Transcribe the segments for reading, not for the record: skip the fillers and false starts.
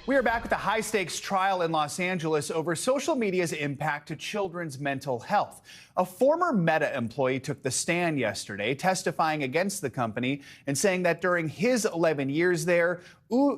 We are back with a high-stakes trial in Los Angeles over social media's impact to children's mental health. A former Meta employee took the stand yesterday, testifying against the company and saying that during his 11 years there,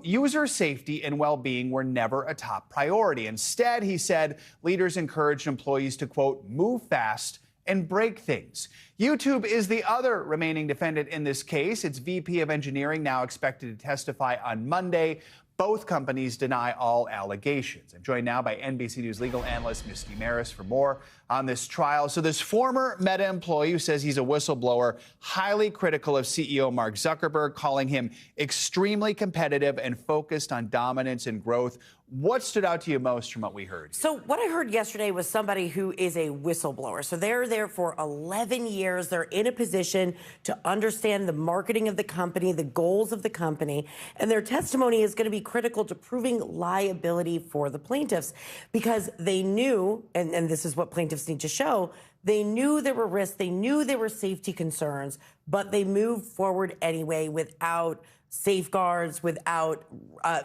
user safety and well-being were never a top priority. Instead, he said, leaders encouraged employees to, quote, move fast and break things. YouTube is the other remaining defendant in this case. Its VP of engineering now expected to testify on Monday. Both companies deny all allegations. I'm joined now by NBC News legal analyst Misty Marris for more on this trial. So this former Meta employee who says he's a whistleblower, highly critical of CEO Mark Zuckerberg, calling him extremely competitive and focused on dominance and growth. What stood out to you most from what we heard? So what I heard yesterday was somebody who is a whistleblower. So they're there for 11 years. They're in a position to understand the marketing of the company, the goals of the company, and their testimony is going to be critical to proving liability for the plaintiffs because they knew, and this is what plaintiffs need to show, they knew there were risks, they knew there were safety concerns, but they moved forward anyway without safeguards, without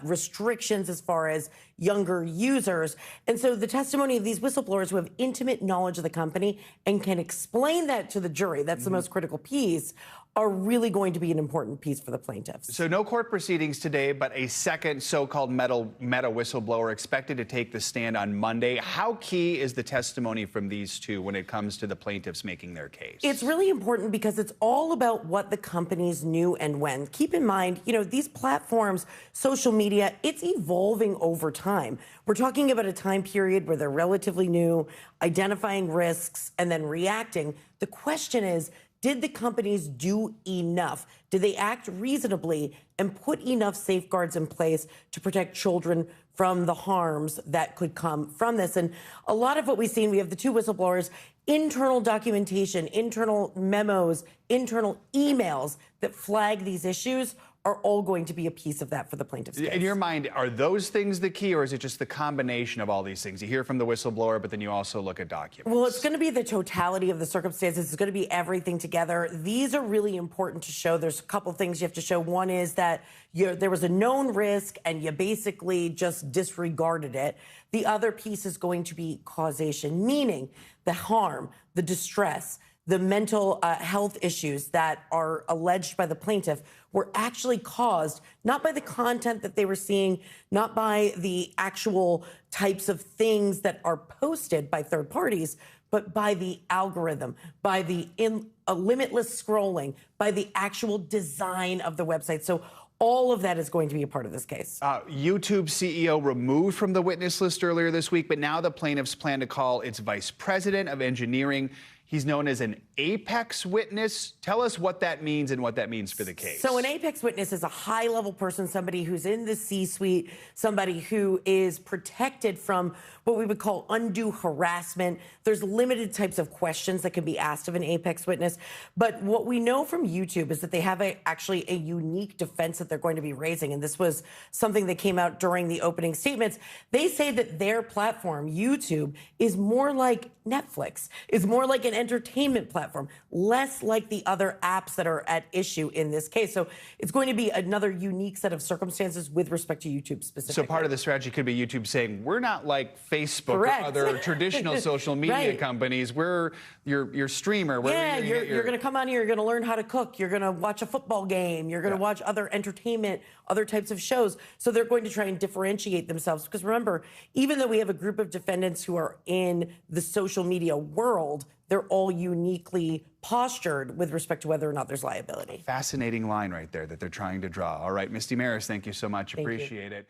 restrictions as far as younger users. And so the testimony of these whistleblowers who have intimate knowledge of the company and can explain that to the jury, that's the most critical piece, are really going to be an important piece for the plaintiffs. So no court proceedings today, but a second so-called Meta whistleblower expected to take the stand on Monday. How key is the testimony from these two when it comes to the plaintiffs making their case? It's really important because it's all about what the companies knew and when. Keep in mind, you know, these platforms, social media, it's evolving over time. We're talking about a time period where they're relatively new, identifying risks, and then reacting. The question is, did the companies do enough? Did they act reasonably and put enough safeguards in place to protect children from the harms that could come from this? And a lot of what we've seen, we have the two whistleblowers, internal documentation, internal memos, internal emails that flag these issues are all going to be a piece of that for the plaintiff's case. In your mind, are those things the key, or is it just the combination of all these things? You hear from the whistleblower, but then you also look at documents. Well, it's going to be the totality of the circumstances. It's going to be everything together. These are really important to show. There's a couple things you have to show. One is that there was a known risk and you basically just disregarded it. The other piece is going to be causation, meaning the harm, the distress, the mental health issues that are alleged by the plaintiff were actually caused not by the content that they were seeing, not by the actual types of things that are posted by third parties, but by the algorithm, by the limitless scrolling, by the actual design of the website. So all of that is going to be a part of this case. YouTube CEO removed from the witness list earlier this week, but now the plaintiffs plan to call its vice president of engineering. He's known as an apex witness. Tell us what that means and what that means for the case. So an apex witness is a high-level person, somebody who's in the C-suite, somebody who is protected from what we would call undue harassment. There's limited types of questions that can be asked of an apex witness. But what we know from YouTube is that they have actually a unique defense that they're going to be raising. And this was something that came out during the opening statements. They say that their platform, YouTube, is more like Netflix, is more like an entertainment platform, less like the other apps that are at issue in this case. So it's going to be another unique set of circumstances with respect to YouTube specifically. So part of the strategy could be YouTube saying, we're not like Facebook Correct. or other traditional social media Right. companies. We're your streamer. Yeah, you're going to come on here, you're going to learn how to cook, you're going to watch a football game, you're going to watch other entertainment, other types of shows. So they're going to try and differentiate themselves. Because remember, even though we have a group of defendants who are in the social media world, they're all uniquely postured with respect to whether or not there's liability. Fascinating line right there that they're trying to draw. All right, Misty Marris, thank you so much. Appreciate it.